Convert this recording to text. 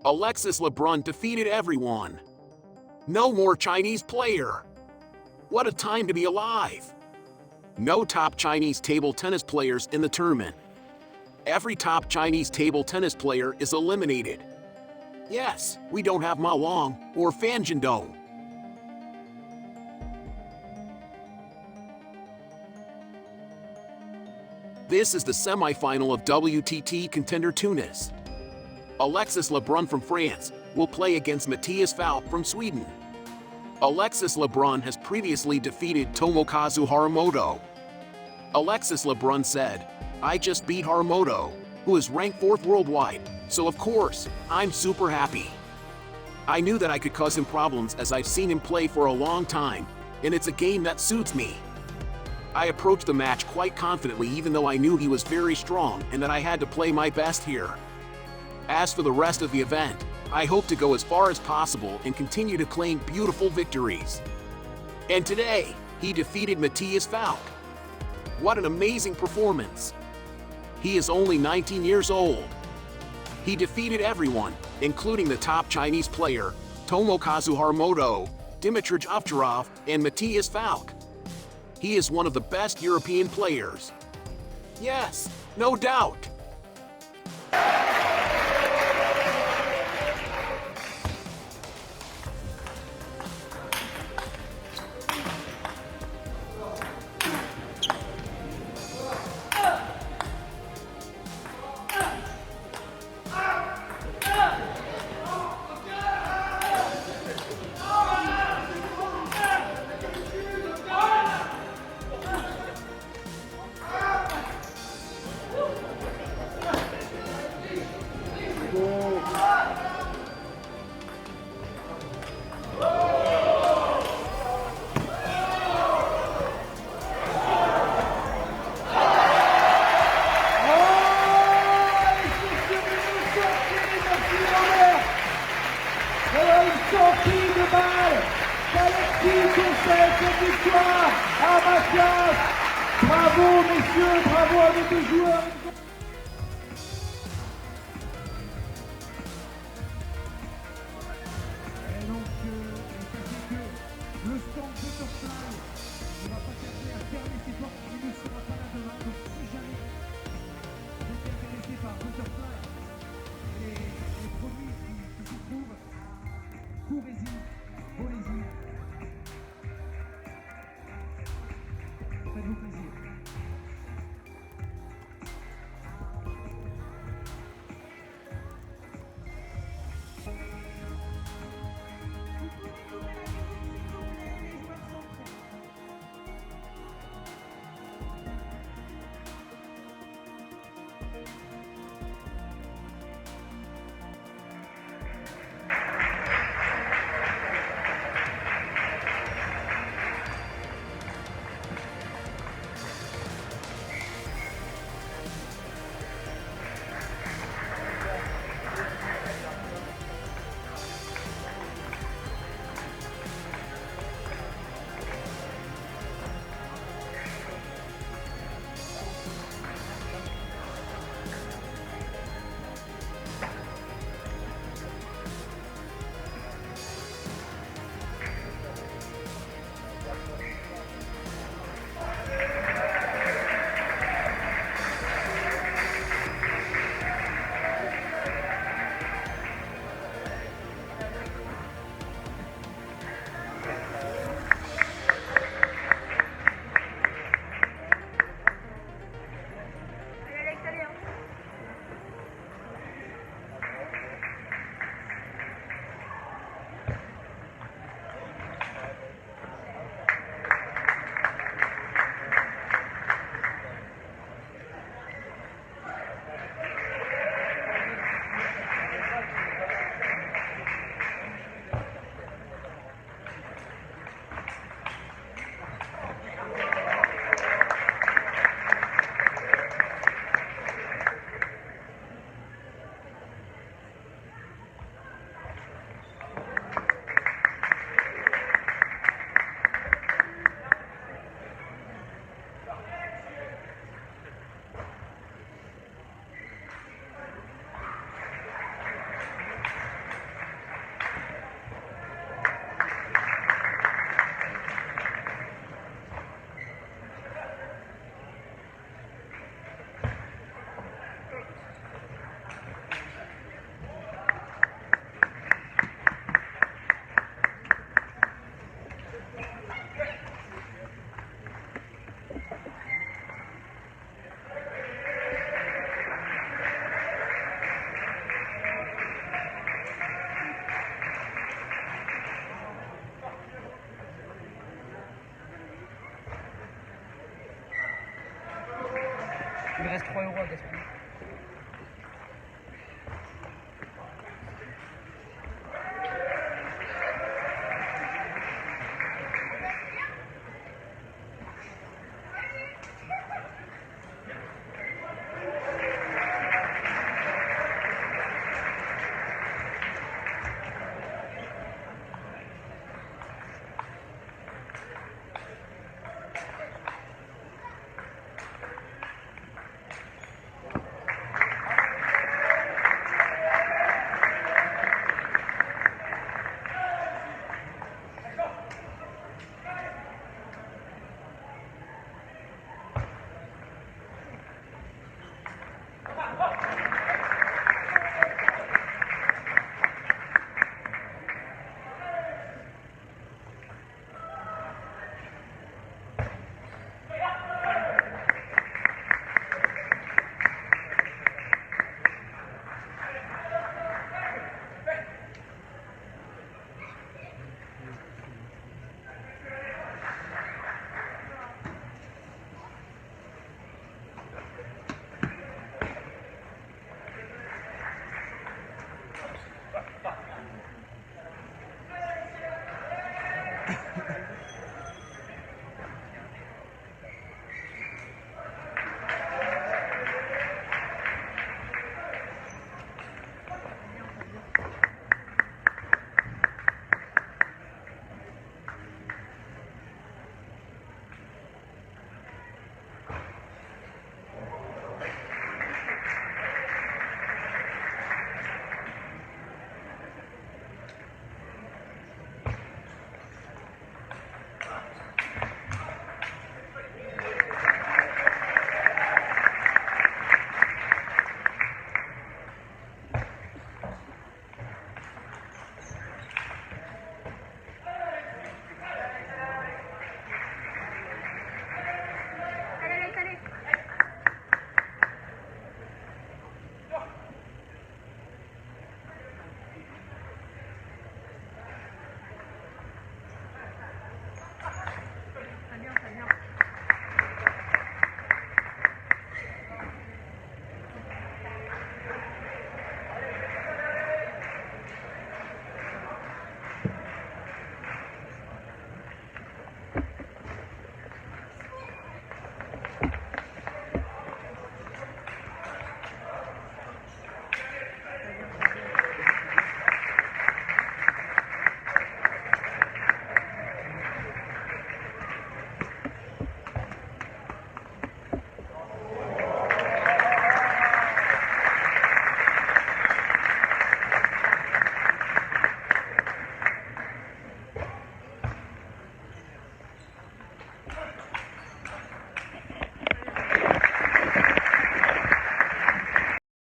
Alexis LeBron defeated everyone. No more Chinese player. What a time to be alive. No top Chinese table tennis players in the tournament. Every top Chinese table tennis player is eliminated. Yes, we don't have Ma Long or Fan Zhendong. This is the semi-final of WTT contender Tunis. Alexis LeBron from France will play against Matthias Falk from Sweden. Alexis LeBron has previously defeated Tomokazu Haramoto. Alexis LeBron said, "I just beat Haramoto, who is ranked 4th worldwide, so of course, I'm super happy. I knew that I could cause him problems as I've seen him play for a long time, and it's a game that suits me. I approached the match quite confidently even though I knew he was very strong and that I had to play my best here. As for the rest of the event, I hope to go as far as possible and continue to claim beautiful victories." And today, he defeated Matthias Falk. What an amazing performance! He is only 19 years old. He defeated everyone, including the top Chinese player, Tomokazu Haramoto, Dimitrij Ovcharov, and Matthias Falk. He is one of the best European players. Yes, no doubt. Sortie de balle, Alexis concède cette victoire à Matthias. Bravo messieurs, bravo à nos deux joueurs. Et donc, sachez que le stand Butterfly ne va pas tarder à fermer ses portes, il ne sera pas là demain. Donc si jamais vous êtes intéressé par Butterfly, les produits qui s'y trouvent, courez-y, volez-y. Faites-vous plaisir. Il me reste 3 euros à gaspiller.